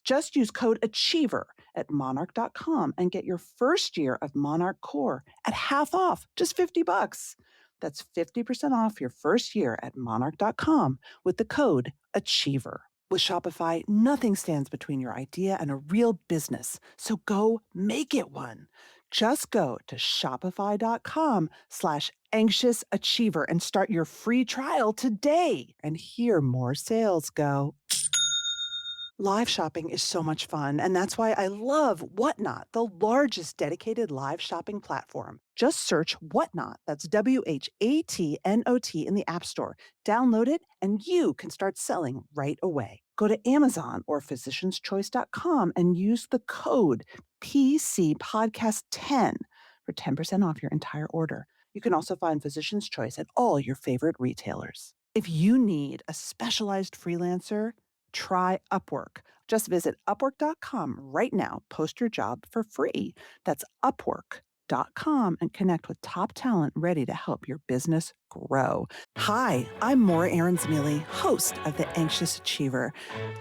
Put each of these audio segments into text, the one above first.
Just use code ACHIEVER at monarch.com and get your first year of Monarch Core at half off, just $50. That's 50% off your first year at monarch.com with the code ACHIEVER. With Shopify, nothing stands between your idea and a real business. So go make it one. Just go to shopify.com/anxiousachiever and start your free trial today and hear more sales go. Live shopping is so much fun, and that's why I love Whatnot, the largest dedicated live shopping platform. Just search Whatnot, that's WHATNOT, in the App Store. Download it, and you can start selling right away. Go to Amazon or physicianschoice.com and use the code PCPodcast10 for 10% off your entire order. You can also find Physician's Choice at all your favorite retailers. If you need a specialized freelancer, try Upwork. Just visit upwork.com right now. Post your job for free. That's upwork.com and connect with top talent ready to help your business grow. Hi, I'm Maura Aarons-Mele, host of The Anxious Achiever.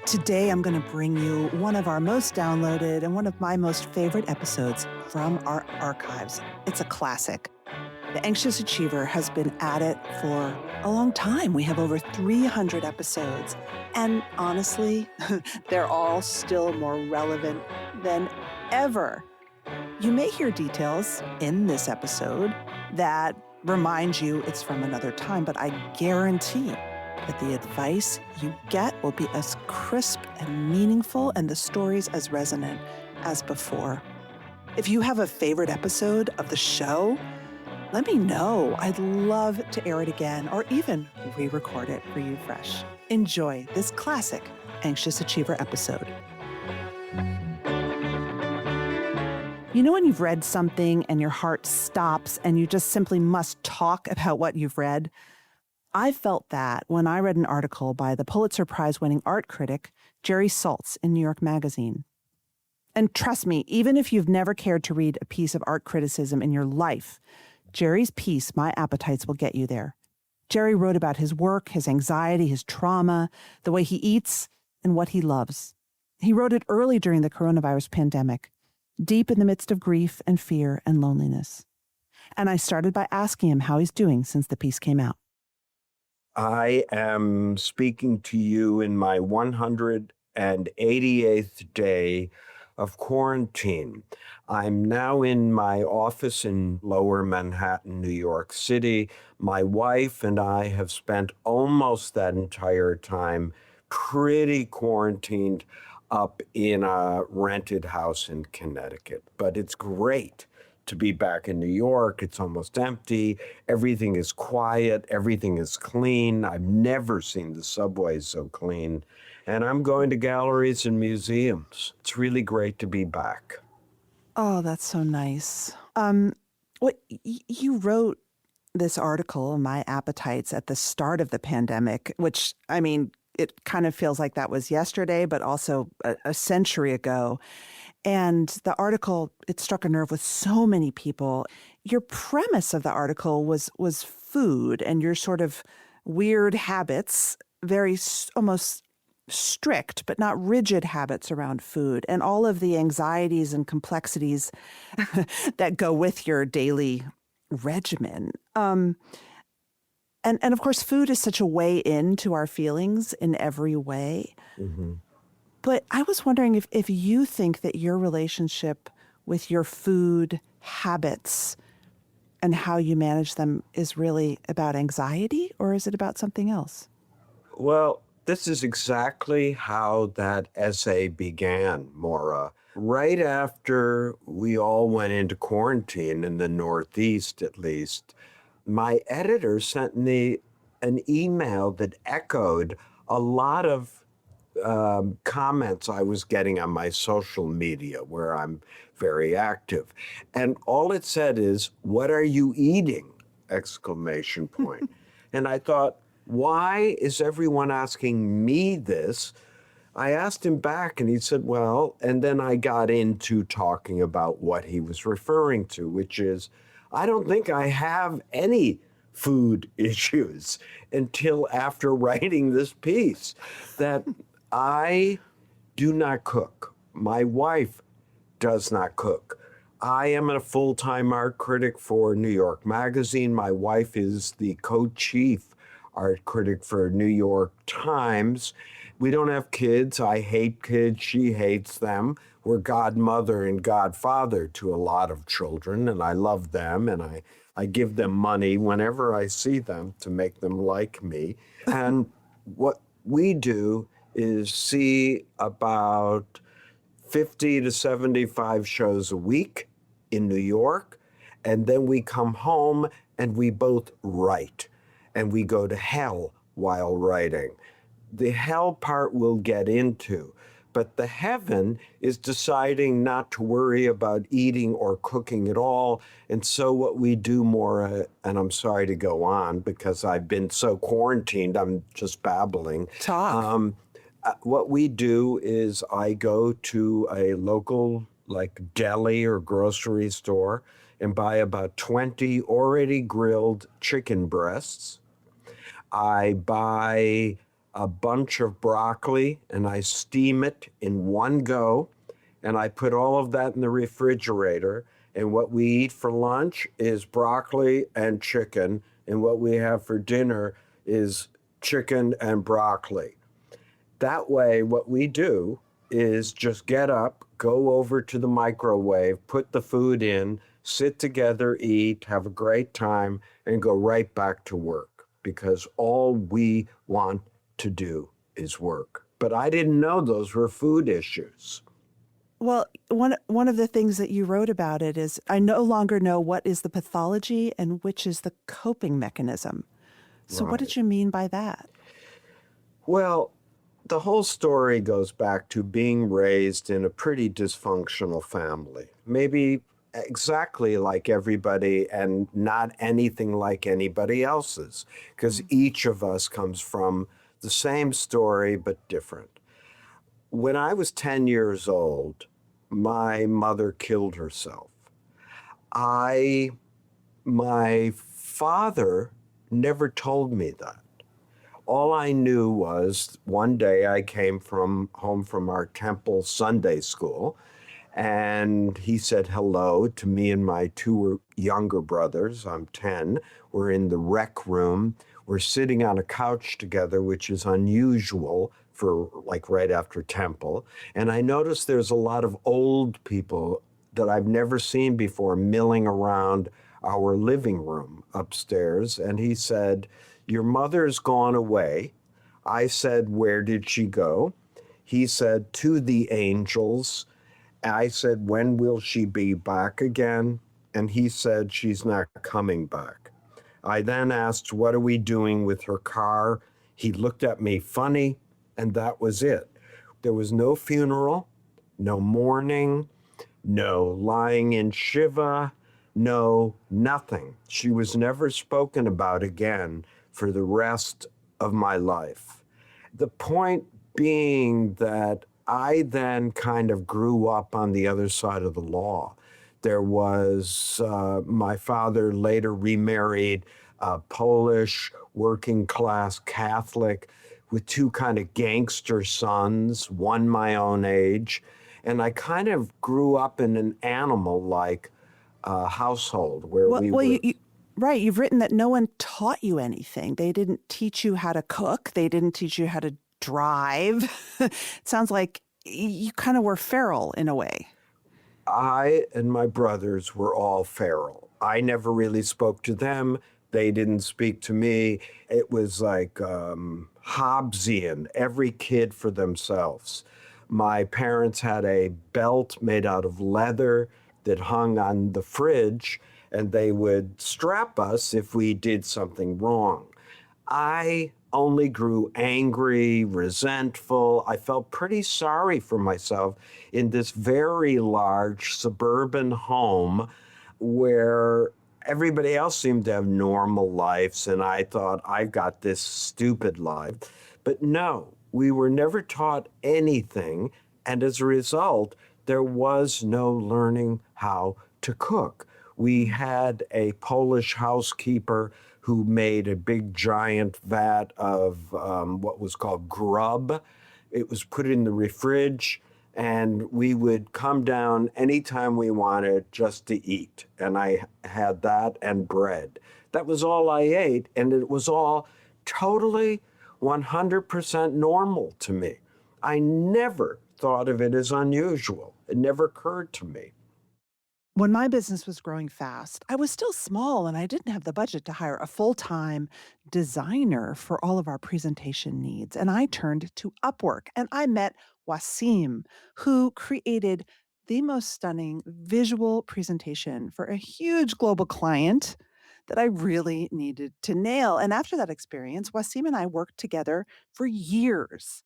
Today, I'm going to bring you one of our most downloaded and one of my most favorite episodes from our archives. It's a classic. The Anxious Achiever has been at it for a long time. We have over 300 episodes. And honestly, they're all still more relevant than ever. You may hear details in this episode that remind you it's from another time, but I guarantee that the advice you get will be as crisp and meaningful and the stories as resonant as before. If you have a favorite episode of the show, let me know. I'd love to air it again or even re-record it for you fresh. Enjoy this classic Anxious Achiever episode. You know when you've read something and your heart stops and you just simply must talk about what you've read? I felt that when I read an article by the Pulitzer Prize-winning art critic, Jerry Saltz, in New York Magazine. And trust me, even if you've never cared to read a piece of art criticism in your life, Jerry's piece, My Appetites, will get you there. Jerry wrote about his work, his anxiety, his trauma, the way he eats, and what he loves. He wrote it early during the coronavirus pandemic, deep in the midst of grief and fear and loneliness. And I started by asking him how he's doing since the piece came out. I am speaking to you in my 188th day of quarantine. I'm now in my office in Lower Manhattan, New York City. My wife and I have spent almost that entire time pretty quarantined up in a rented house in Connecticut. But it's great to be back in New York. It's almost empty. Everything is quiet. Everything is clean. I've never seen the subways so clean. And I'm going to galleries and museums. It's really great to be back. Oh, that's so nice. You wrote this article, My Appetites, at the start of the pandemic, which, I mean, it kind of feels like that was yesterday, but also a century ago. And the article, it struck a nerve with so many people. Your premise of the article was food and your sort of weird habits, very almost strict but not rigid habits around food, and all of the anxieties and complexities that go with your daily regimen. And of course, food is such a way into our feelings in every way. Mm-hmm. But I was wondering if you think that your relationship with your food habits and how you manage them is really about anxiety, or is it about something else? Well, this is exactly how that essay began, Maura. Right after we all went into quarantine, in the Northeast at least, my editor sent me an email that echoed a lot of comments I was getting on my social media, where I'm very active. And all it said is, "What are you eating?" exclamation point. And I thought, why is everyone asking me this? I asked him back and he said, well, and then I got into talking about what he was referring to, which is, I don't think I have any food issues until after writing this piece, that I do not cook. My wife does not cook. I am a full-time art critic for New York Magazine. My wife is the co-chief art critic for New York Times. We don't have kids. I hate kids. She hates them. We're godmother and godfather to a lot of children, and I love them, and I give them money whenever I see them to make them like me. And what we do is see about 50 to 75 shows a week in New York. And then we come home and we both write. And we go to hell while writing. The hell part we'll get into. But the heaven is deciding not to worry about eating or cooking at all. And so what we do more, and I'm sorry to go on because I've been so quarantined, I'm just babbling. Talk. What we do is I go to a local like deli or grocery store and buy about 20 already grilled chicken breasts. I buy a bunch of broccoli and I steam it in one go. And I put all of that in the refrigerator. And what we eat for lunch is broccoli and chicken. And what we have for dinner is chicken and broccoli. That way, what we do is just get up, go over to the microwave, put the food in, sit together, eat, have a great time, and go right back to work because all we want to do is work. But I didn't know those were food issues. Well, one of the things that you wrote about it is I no longer know what is the pathology and which is the coping mechanism. So what Right. did you mean by that? Well, the whole story goes back to being raised in a pretty dysfunctional family. Maybe exactly like everybody and not anything like anybody else's, because each of us comes from the same story but different. When I was 10 years old, my mother killed herself. I, my father never told me that. All I knew was one day I came from home from our temple Sunday school, and he said hello to me and my two younger brothers. I'm 10. We're in the rec room. We're sitting on a couch together, which is unusual for like right after temple. And I noticed there's a lot of old people that I've never seen before milling around our living room upstairs. And he said, "Your mother's gone away." I said, "Where did she go?" He said, "To the angels." I said, "When will she be back again?" And he said, "She's not coming back." I then asked, "What are we doing with her car?" He looked at me funny, and that was it. There was no funeral, no mourning, no lying in Shiva, no nothing. She was never spoken about again for the rest of my life. The point being that I then kind of grew up on the other side of the law. There was my father later remarried a Polish working class Catholic with two kind of gangster sons, one my own age. And I kind of grew up in an animal like household where Well, we well, were. right. You've written that no one taught you anything. They didn't teach you how to cook. They didn't teach you how to drive. It sounds like you kind of were feral in a way. I and my brothers were all feral. I never really spoke to them. They didn't speak to me. It was like Hobbesian, every kid for themselves. My parents had a belt made out of leather that hung on the fridge, and they would strap us if we did something wrong. I only grew angry, resentful. I felt pretty sorry for myself in this very large suburban home where everybody else seemed to have normal lives. And I thought, I've got this stupid life. But no, we were never taught anything. And as a result, there was no learning how to cook. We had a Polish housekeeper who made a big giant vat of what was called grub. It was put in the fridge, and we would come down anytime we wanted just to eat. And I had that and bread. That was all I ate, and it was all totally 100% normal to me. I never thought of it as unusual. It never occurred to me. When my business was growing fast, I was still small and I didn't have the budget to hire a full time designer for all of our presentation needs. And I turned to Upwork and I met Wasim, who created the most stunning visual presentation for a huge global client that I really needed to nail. And after that experience, Wasim and I worked together for years.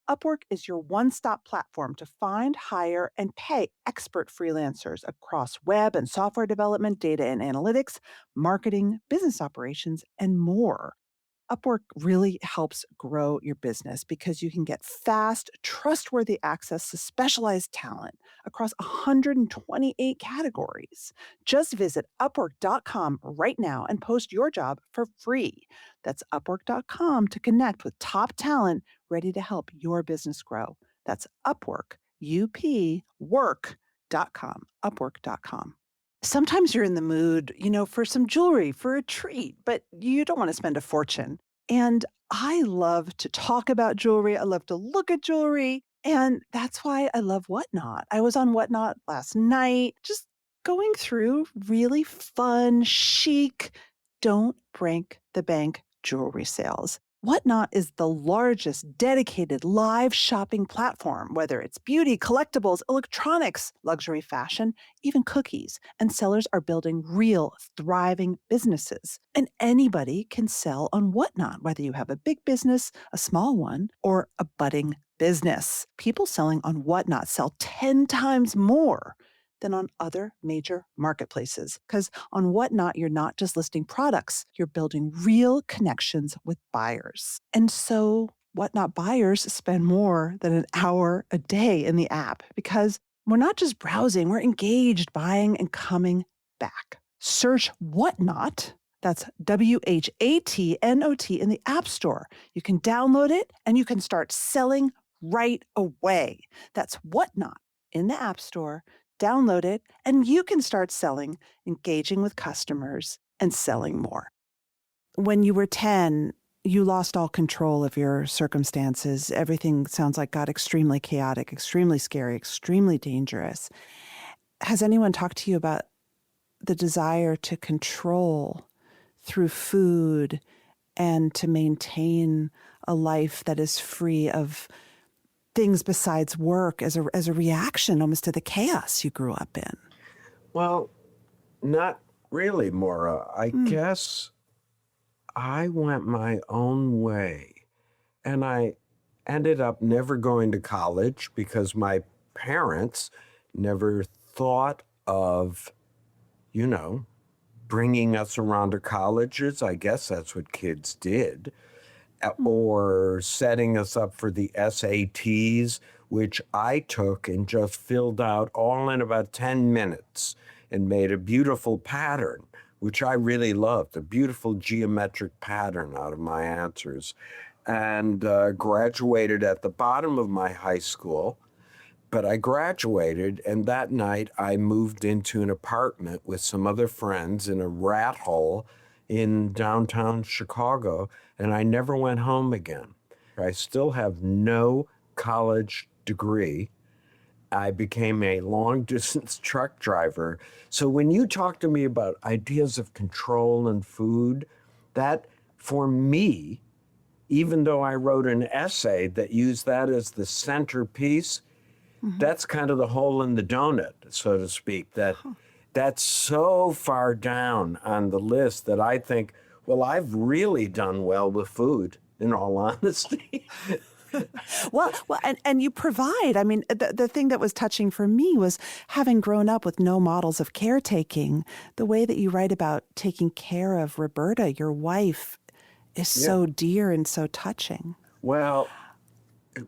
Upwork is your one stop platform to find, hire, and pay expert freelancers across web and software development, data and analytics, marketing, business operations, and more. Upwork really helps grow your business because you can get fast, trustworthy access to specialized talent across 128 categories. Just visit upwork.com right now and post your job for free. That's upwork.com to connect with top talent ready to help your business grow. That's Upwork, upwork.com, upwork.com. Sometimes you're in the mood, for some jewelry, for a treat, but you don't want to spend a fortune. And I love to talk about jewelry. I love to look at jewelry. And that's why I love Whatnot. I was on Whatnot last night, just going through really fun, chic, don't break the bank jewelry sales. Whatnot is the largest dedicated live shopping platform, whether it's beauty, collectibles, electronics, luxury fashion, even cookies. And sellers are building real, thriving businesses. And anybody can sell on Whatnot, whether you have a big business, a small one, or a budding business. People selling on Whatnot sell 10 times more than on other major marketplaces. Because on Whatnot, you're not just listing products, you're building real connections with buyers. And so Whatnot buyers spend more than an hour a day in the app because we're not just browsing, we're engaged, buying, and coming back. Search Whatnot. That's WHATNOT in the App Store. You can download it and you can start selling right away. That's Whatnot in the App Store. Download it, and you can start selling, engaging with customers, and selling more. When you were 10, you lost all control of your circumstances. Everything sounds like got extremely chaotic, extremely scary, extremely dangerous. Has anyone talked to you about the desire to control through food and to maintain a life that is free of things besides work as a reaction almost to the chaos you grew up in? Well, not really, Maura. I Hmm. guess I went my own way. And I ended up never going to college because my parents never thought of, you know, bringing us around to colleges. I guess that's what kids did. Or setting us up for the SATs, which I took and just filled out all in about 10 minutes and made a beautiful pattern, which I really loved, a beautiful geometric pattern out of my answers, and graduated at the bottom of my high school. But I graduated, and that night I moved into an apartment with some other friends in a rat hole in downtown Chicago, and I never went home again. I still have no college degree. I became a long distance truck driver. So when you talk to me about ideas of control and food, that for me, even though I wrote an essay that used that as the centerpiece, Mhm. that's kind of the hole in the donut, so to speak, that's so far down on the list that I think, well, I've really done well with food, in all honesty. And you provide. I mean, the thing that was touching for me was having grown up with no models of caretaking. The way that you write about taking care of Roberta, your wife, is Yeah. so dear and so touching. Well,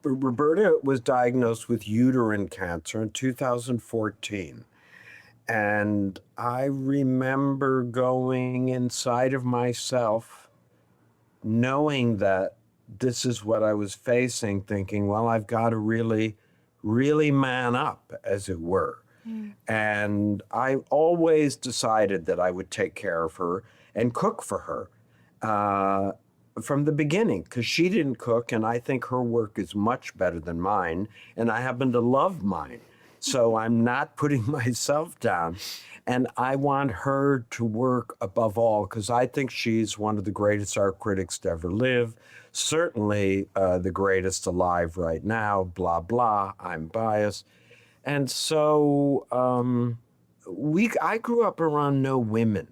Roberta was diagnosed with uterine cancer in 2014. And I remember going inside of myself, knowing that this is what I was facing, thinking, well, I've got to really, really man up, as it were. And I always decided that I would take care of her and cook for her from the beginning, because she didn't cook, and I think her work is much better than mine, and I happen to love mine. So I'm not putting myself down. And I want her to work above all, because I think she's one of the greatest art critics to ever live, certainly the greatest alive right now, blah, blah. I'm biased. And so I grew up around no women.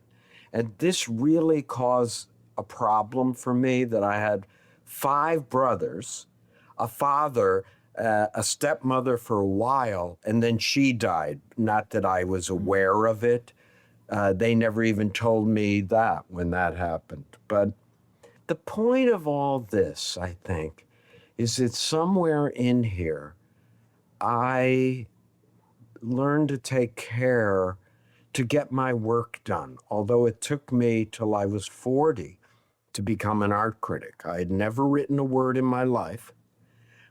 And this really caused a problem for me, that I had 5 brothers, a father, a stepmother for a while, and then she died. Not that I was aware of it. They never even told me that when that happened. But the point of all this, I think, is that somewhere in here, I learned to take care to get my work done, although it took me till I was 40 to become an art critic. I had never written a word in my life.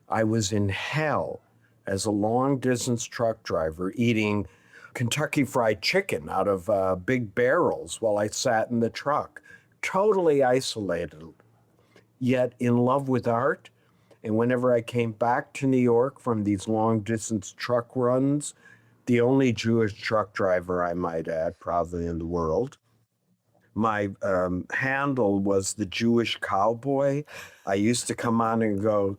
I was in hell as a long-distance truck driver eating Kentucky Fried Chicken out of big barrels while I sat in the truck, totally isolated, yet in love with art. And whenever I came back to New York from these long-distance truck runs, the only Jewish truck driver, I might add, probably in the world, my handle was the Jewish cowboy. I used to come on and go,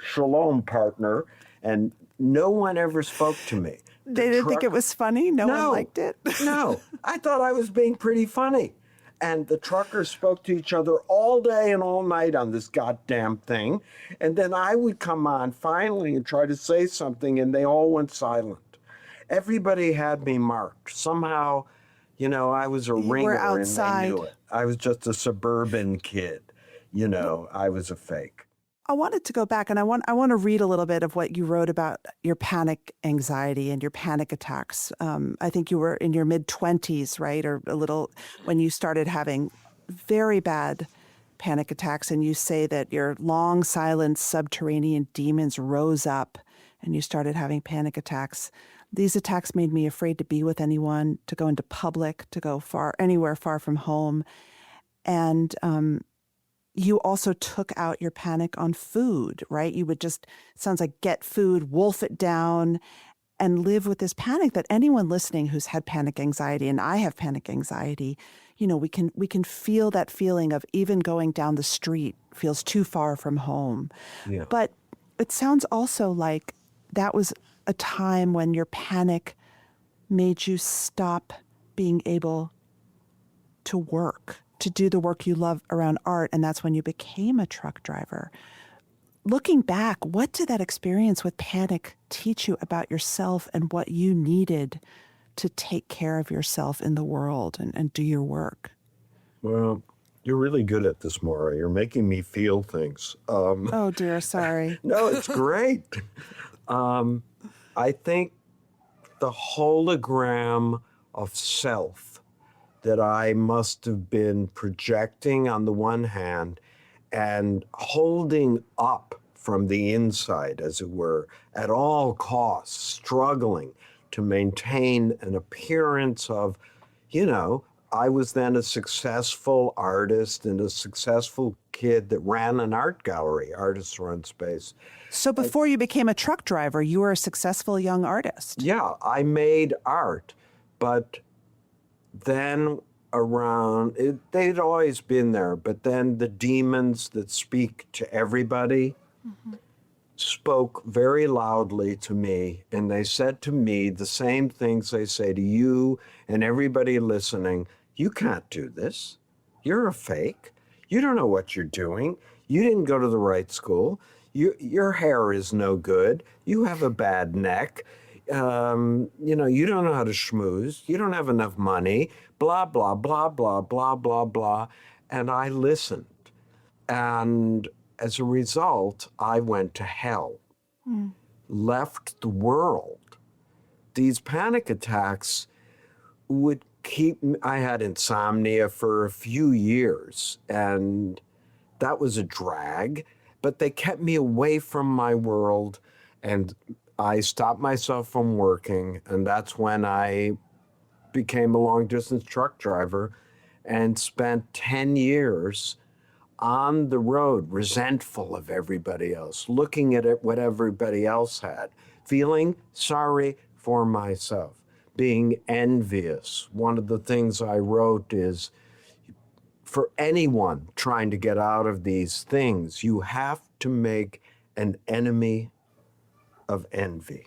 "Shalom, partner," and no one ever spoke to me. They didn't think it was funny? No one liked it? No. I thought I was being pretty funny. And the truckers spoke to each other all day and all night on this goddamn thing. And then I would come on finally and try to say something, and they all went silent. Everybody had me marked. Somehow, I was a ringer and they knew it. I was just a suburban kid. I was a fake. I wanted to go back, and I want to read a little bit of what you wrote about your panic anxiety and your panic attacks. I think you were in your mid-20s, right? Or a little when you started having very bad panic attacks, and you say that your long, silent subterranean demons rose up and you started having panic attacks. These attacks made me afraid to be with anyone, to go into public, to go anywhere far from home. And you also took out your panic on food, right? You would just, sounds like, get food, wolf it down, and live with this panic that anyone listening who's had panic anxiety, and I have panic anxiety, we can feel that feeling of even going down the street feels too far from home. Yeah. But it sounds also like that was a time when your panic made you stop being able to work, to do the work you love around art, and that's when you became a truck driver. Looking back, what did that experience with panic teach you about yourself and what you needed to take care of yourself in the world and do your work? Well, you're really good at this, Maura. You're making me feel things. Oh, dear, sorry. No, it's great. I think the hologram of self that I must have been projecting on the one hand and holding up from the inside, as it were, at all costs, struggling to maintain an appearance of, I was then a successful artist and a successful kid that ran an art gallery, Artist Run Space. So before you became a truck driver, you were a successful young artist. Yeah, I made art, but then they'd always been there, but then the demons that speak to everybody spoke very loudly to me, and they said to me the same things they say to you and everybody listening. You can't do this. You're a fake. You don't know what you're doing. You didn't go to the right school. Your hair is no good. You have a bad neck. You don't know how to schmooze. You don't have enough money. Blah, blah, blah, blah, blah, blah, blah. And I listened. And as a result, I went to hell, left the world. These panic attacks would I had insomnia for a few years, and that was a drag. but they kept me away from my world, and I stopped myself from working, and that's when I became a long distance truck driver and spent 10 years on the road, resentful of everybody else, looking at it, what everybody else had, feeling sorry for myself, being envious. One of the things I wrote is, for anyone trying to get out of these things, you have to make an enemy of envy.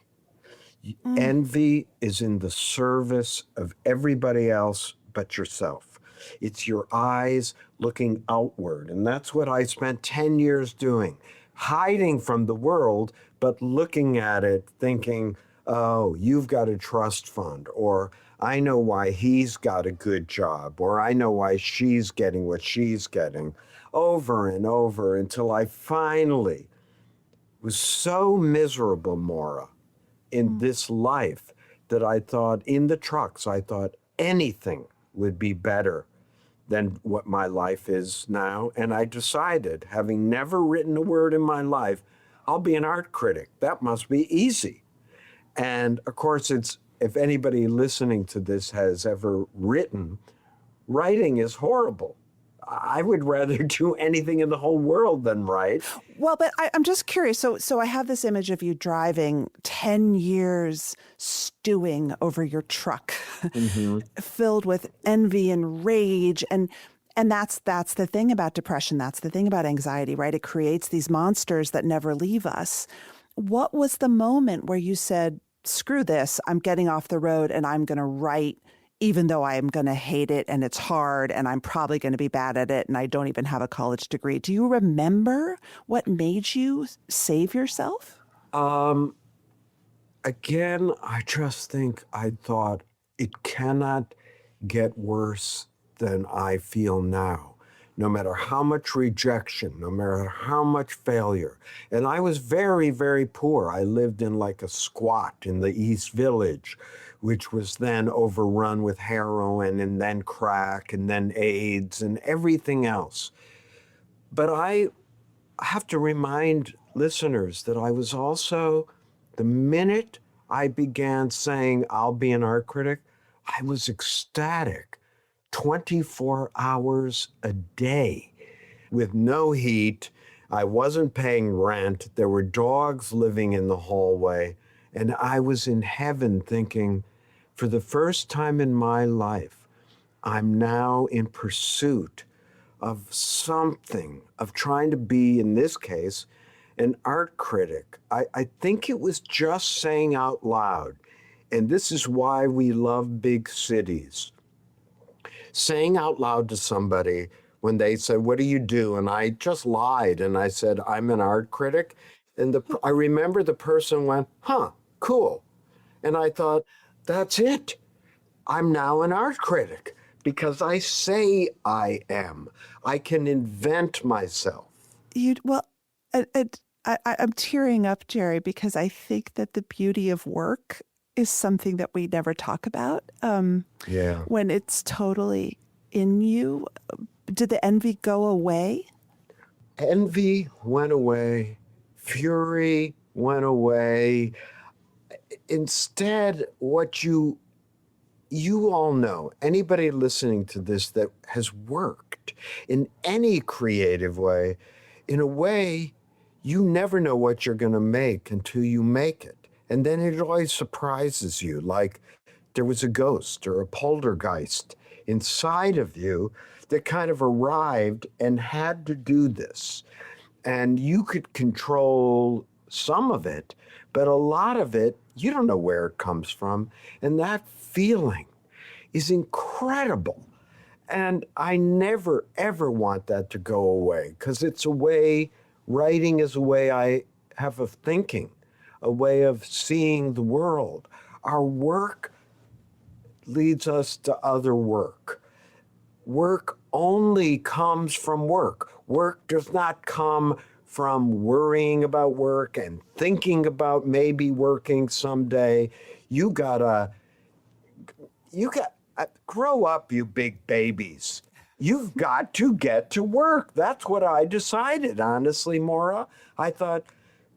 Mm. Envy is in the service of everybody else but yourself. It's your eyes looking outward. And that's what I spent 10 years doing, hiding from the world, but looking at it, thinking, oh, you've got a trust fund, or I know why he's got a good job, or I know why she's getting what she's getting, over and over until I finally was so miserable, Maura, in Mm. this life that I thought, in the trucks, I thought anything would be better than what my life is now. And I decided, having never written a word in my life, I'll be an art critic. That must be easy. And of course, it's, if anybody listening to this has ever written, writing is horrible. I would rather do anything in the whole world than write. Well, but I'm just curious. So I have this image of you driving 10 years stewing over your truck, Mm-hmm. filled with envy and rage. And that's the thing about depression. That's the thing about anxiety, right? It creates these monsters that never leave us. What was the moment where you said, screw this, I'm getting off the road and I'm going to write, even though I'm going to hate it and it's hard and I'm probably going to be bad at it and I don't even have a college degree? Do you remember what made you save yourself? Um, Again, I just think I thought it cannot get worse than I feel now, no matter how much rejection, no matter how much failure. And I was very, very poor. I lived in like a squat in the East Village, which was then overrun with heroin and then crack and then AIDS and everything else. But I have to remind listeners that I was also, the minute I began saying, I'll be an art critic, I was ecstatic 24 hours a day with no heat. I wasn't paying rent. There were dogs living in the hallway. And I was in heaven thinking, for the first time in my life, I'm now in pursuit of something, of trying to be, in this case, an art critic. I think it was just saying out loud, and this is why we love big cities. Saying out loud to somebody when they said, what do you do? And I just lied and I said, I'm an art critic. And I remember the person went, huh, cool. And I thought, that's it. I'm now an art critic because I say I am. I can invent myself. You well, I'm tearing up, Jerry, because I think that the beauty of work is something that we never talk about. Yeah. When it's totally in you, did the envy go away? Envy went away. Fury went away. Instead, what you all know, anybody listening to this that has worked in any creative way, in a way, you never know what you're going to make until you make it. And then it always surprises you, like there was a ghost or a poltergeist inside of you that kind of arrived and had to do this. And you could control some of it, but a lot of it, you don't know where it comes from. And that feeling is incredible. And I never, ever want that to go away because it's a way, writing is a way I have of thinking, a way of seeing the world. Our work leads us to other work. Work only comes from work. Work does not come from worrying about work and thinking about maybe working someday. You gotta, you got grow up, you big babies. You've got to get to work. That's what I decided, honestly, Maura. I thought,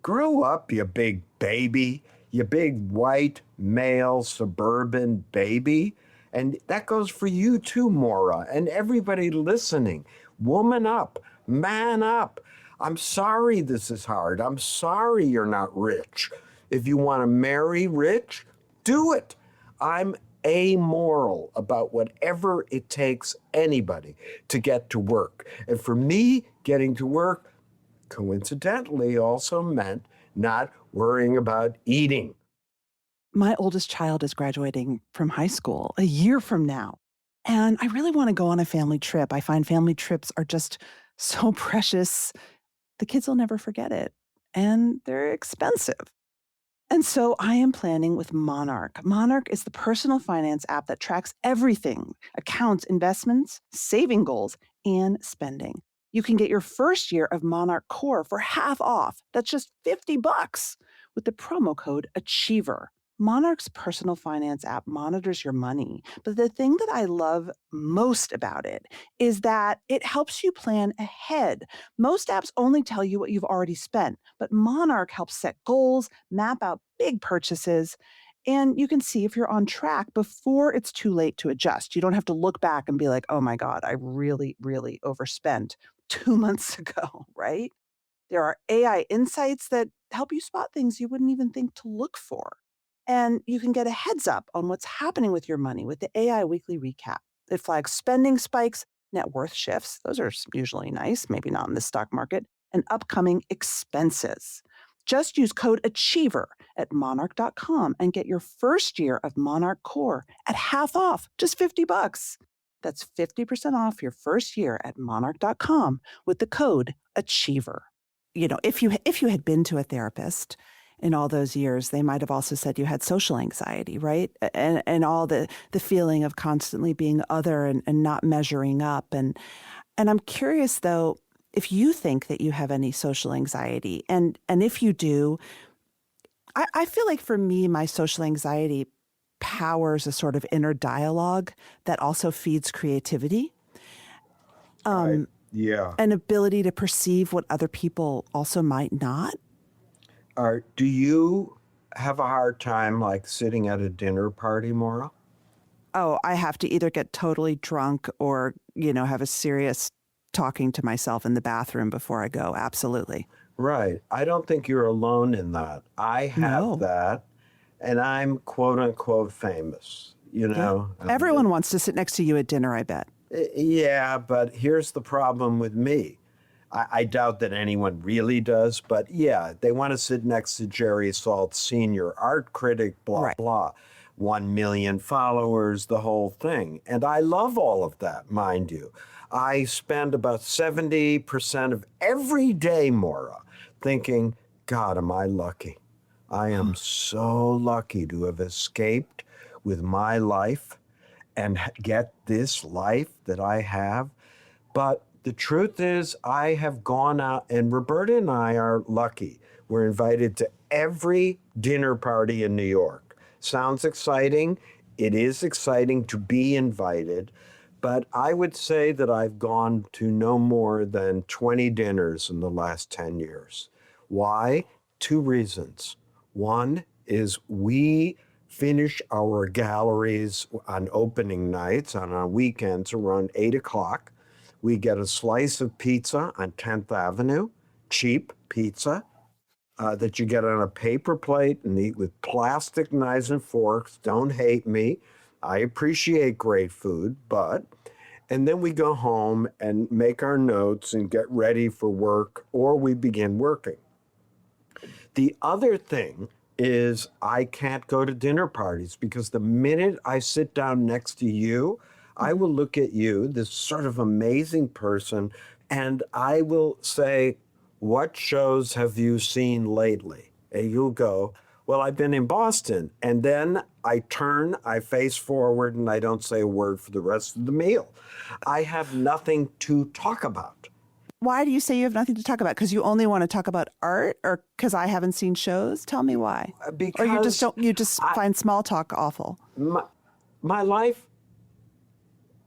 grow up, you big baby, you big white male suburban baby. And that goes for you too, Maura, and everybody listening. Woman up, man up. I'm sorry this is hard. I'm sorry you're not rich. If you want to marry rich, do it. I'm amoral about whatever it takes anybody to get to work. And for me, getting to work coincidentally also meant not worrying about eating. My oldest child is graduating from high school a year from now. And I really want to go on a family trip. I find family trips are just so precious. The kids will never forget it. And they're expensive. And so I am planning with Monarch. Monarch is the personal finance app that tracks everything: accounts, investments, saving goals, and spending. You can get your first year of Monarch Core for half off. That's just $50 with the promo code Achiever. Monarch's personal finance app monitors your money. But the thing that I love most about it is that it helps you plan ahead. Most apps only tell you what you've already spent, but Monarch helps set goals, map out big purchases, and you can see if you're on track before it's too late to adjust. You don't have to look back and be like, oh my God, I really, really overspent 2 months ago, right? There are AI insights that help you spot things you wouldn't even think to look for. And you can get a heads up on what's happening with your money with the AI weekly recap. It flags spending spikes, net worth shifts. Those are usually nice, maybe not in the stock market, and upcoming expenses. Just use code Achiever at monarch.com and get your first year of Monarch Core at half off, just $50. That's 50% off your first year at monarch.com with the code Achiever. If you had been to a therapist in all those years, they might have also said you had social anxiety, right? And all the feeling of constantly being other and not measuring up. And I'm curious though, if you think that you have any social anxiety, and if you do, I feel like for me, my social anxiety powers a sort of inner dialogue that also feeds creativity. Right. Yeah. An ability to perceive what other people also might not. Do you have a hard time like sitting at a dinner party, Maura? Oh, I have to either get totally drunk or, have a serious talking to myself in the bathroom before I go. Absolutely. Right. I don't think you're alone in that. I have No. that, and I'm quote unquote famous, you Yeah. know? Everyone wants to sit next to you at dinner, I bet. Yeah, but here's the problem with me. I doubt that anyone really does, but yeah, they want to sit next to Jerry Saltz, senior art critic, blah, Right. blah. 1 million followers, the whole thing. And I love all of that, mind you. I spend about 70% of every day, Maura, thinking, God, am I lucky? I am so lucky to have escaped with my life and get this life that I have. But the truth is, I have gone out, and Roberta and I are lucky. We're invited to every dinner party in New York. Sounds exciting. It is exciting to be invited. But I would say that I've gone to no more than 20 dinners in the last 10 years. Why? Two reasons. One is we finish our galleries on opening nights, on weekends around 8 o'clock. We get a slice of pizza on 10th Avenue, cheap pizza that you get on a paper plate and eat with plastic knives and forks. Don't hate me. I appreciate great food, but. And then we go home and make our notes and get ready for work, or we begin working. The other thing is I can't go to dinner parties because the minute I sit down next to you, I will look at you, this sort of amazing person, and I will say, what shows have you seen lately? And you'll go, well, I've been in Boston. And then I turn, I face forward, and I don't say a word for the rest of the meal. I have nothing to talk about. Why do you say you have nothing to talk about? Because you only want to talk about art, or because I haven't seen shows? Tell me why. Or you just Because don't, you just find small talk awful. my life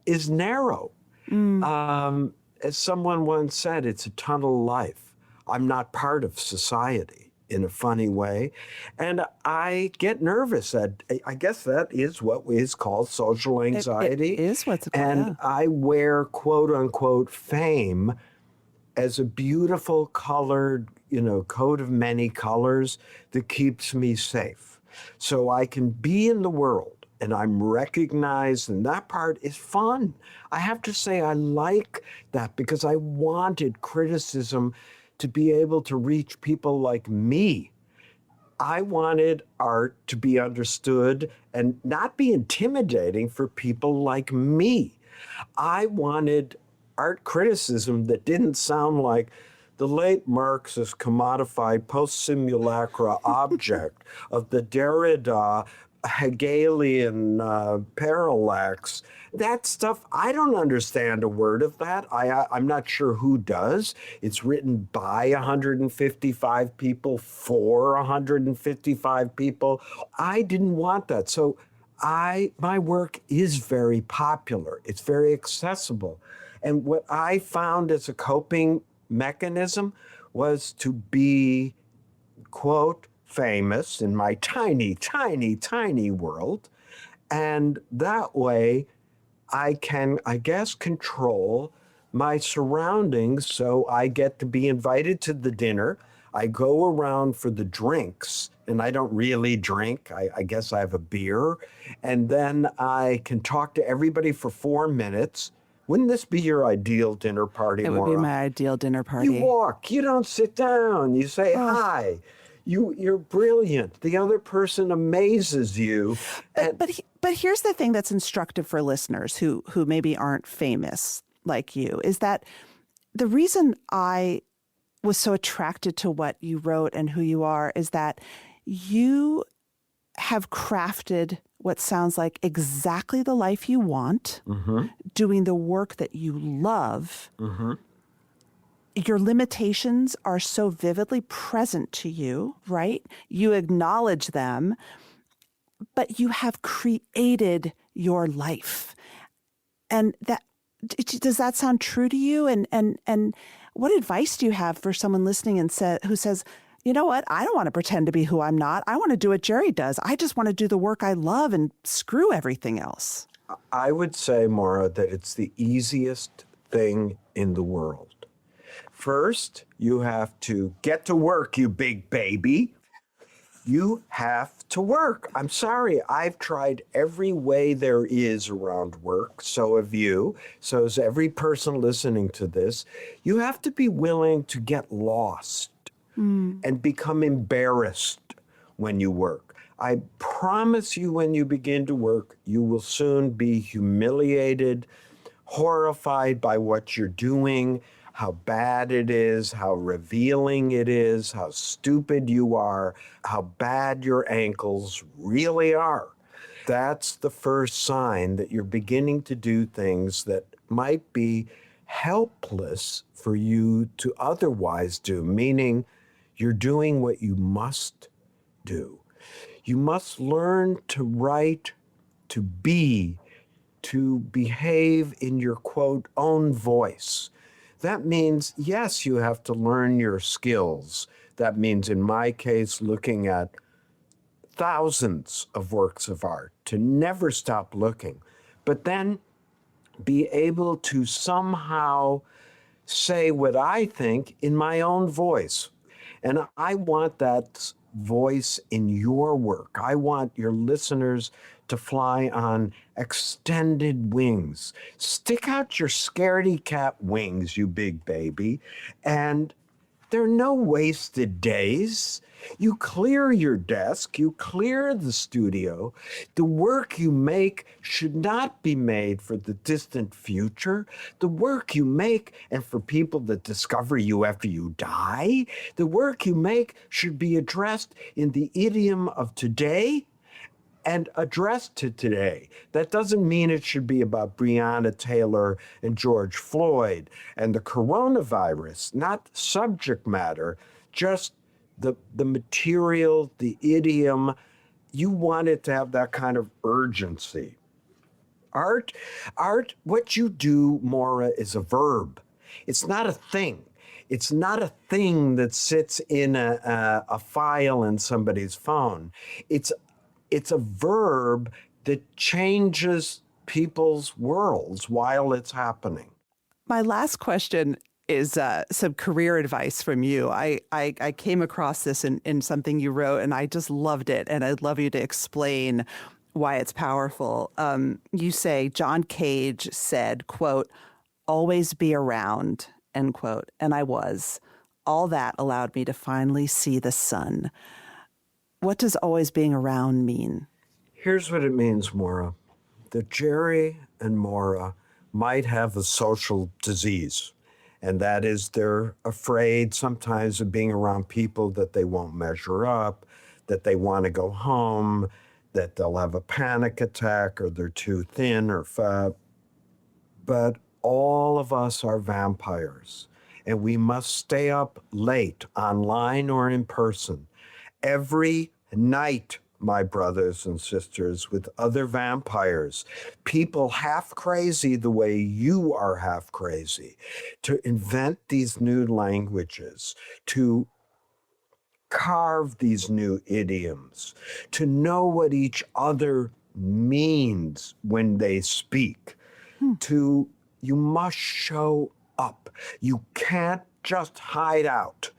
is narrow. Mm. As someone once said, it's a tunnel life. I'm not part of society in a funny way. And I get nervous. I guess that is what is called social It anxiety. is what's called, And yeah. I wear quote unquote fame as a beautiful colored, coat of many colors that keeps me safe. So I can be in the world and I'm recognized, and that part is fun. I have to say, I like that because I wanted criticism to be able to reach people like me. I wanted art to be understood and not be intimidating for people like me. I wanted art criticism that didn't sound like the late Marxist commodified post simulacra object of the Derrida Hegelian parallax. That stuff, I don't understand a word of that. I'm not sure who does. It's written by 155 people for 155 people. I didn't want that. So my work is very popular. It's very accessible. And what I found as a coping mechanism was to be, quote, famous in my tiny, tiny, tiny world. And that way I can, I guess, control my surroundings. So I get to be invited to the dinner. I go around for the drinks, and I don't really drink. I guess I have a beer. And then I can talk to everybody for 4 minutes. Wouldn't this be your ideal dinner party, It would be Maura? my ideal dinner You party. walk, you don't sit down, you say Oh, hi. You're brilliant. The other person amazes you. but And but here's the thing that's instructive for listeners who maybe aren't famous like you is that the reason I was so attracted to what you wrote and who you are is that you have crafted what sounds like exactly the life you want, mm-hmm, doing the work that you love. mm-hmm. Your limitations are so vividly present to you, right? You acknowledge them, but you have created your life. And does that sound true to you? And what advice do you have for someone listening who says, you know what? I don't want to pretend to be who I'm not. I want to do what Jerry does. I just want to do the work I love and screw everything else. I would say, Maura, that it's the easiest thing in the world. First, you have to get to work, you big baby. You have to work. I'm sorry. I've tried every way there is around work. So have you. So has every person listening to this. You have to be willing to get lost Mm. and become embarrassed when you work. I promise you, when you begin to work, you will soon be humiliated, horrified by what you're doing, how bad it is, how revealing it is, how stupid you are, how bad your ankles really are. That's the first sign that you're beginning to do things that might be helpless for you to otherwise do, meaning you're doing what you must do. You must learn to write, to be, to behave in your quote own voice. That means, yes, you have to learn your skills. That means, in my case, looking at thousands of works of art, to never stop looking, but then be able to somehow say what I think in my own voice. And I want that voice in your work. I want your listeners to fly on extended wings. Stick out your scaredy cat wings, you big baby, and there are no wasted days. You clear your desk, you clear the studio. The work you make should not be made for the distant future. The work you make, and for people that discover you after you die, the work you make should be addressed in the idiom of today and addressed to today. That doesn't mean it should be about Breonna Taylor and George Floyd and the coronavirus, not subject matter, just the material, the idiom. You want it to have that kind of urgency. Art, what you do, Maura, is a verb. It's not a thing. It's not a thing that sits in a file in somebody's phone. It's a verb that changes people's worlds while it's happening. My last question is some career advice from you. I came across this in something you wrote, and I just loved it. And I'd love you to explain why it's powerful. You say John Cage said, quote, "Always be around," end quote. And I was. All that allowed me to finally see the sun. What does always being around mean? Here's what it means, Maura. That Jerry and Maura might have a social disease, and that is they're afraid sometimes of being around people that they won't measure up, that they want to go home, that they'll have a panic attack, or they're too thin or fat. But all of us are vampires, and we must stay up late, online or in person, every night, my brothers and sisters, with other vampires, people half crazy the way you are half crazy, to invent these new languages, to carve these new idioms, to know what each other means when they speak, you must show up. You can't just hide out.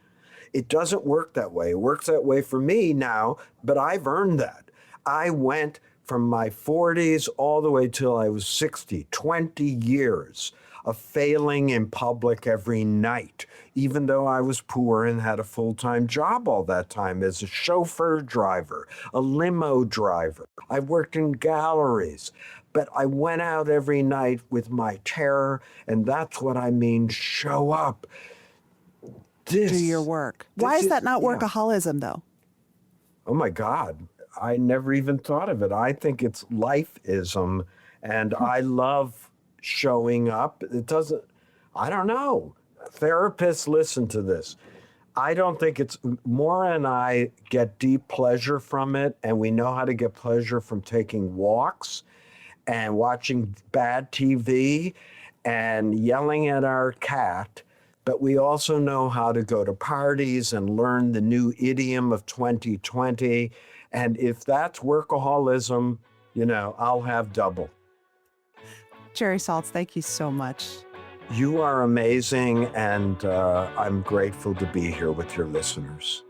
It doesn't work that way. It works that way for me now, but I've earned that. I went from my 40s all the way till I was 60, 20 years of failing in public every night, even though I was poor and had a full-time job all that time as a chauffeur driver, a limo driver. I worked in galleries, but I went out every night with my terror, and that's what I mean, show up. Do your work. Why is that not workaholism, though? Oh my God, I never even thought of it. I think it's lifeism, and I love showing up. I don't know. Therapists listen to this. I don't think Maura and I get deep pleasure from it, and we know how to get pleasure from taking walks and watching bad TV and yelling at our cat. But we also know how to go to parties and learn the new idiom of 2020. And if that's workaholism, I'll have double. Jerry Saltz, thank you so much. You are amazing, and I'm grateful to be here with your listeners.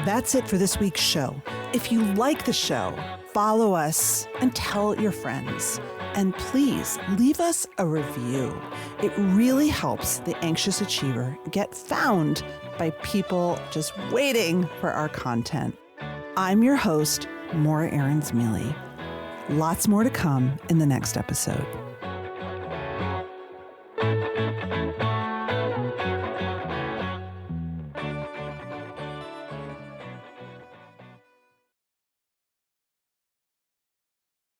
That's it for this week's show. If you like the show, follow us and tell your friends. And please leave us a review. It really helps the anxious achiever get found by people just waiting for our content. I'm your host, Maura Aarons-Mele. Lots more to come in the next episode.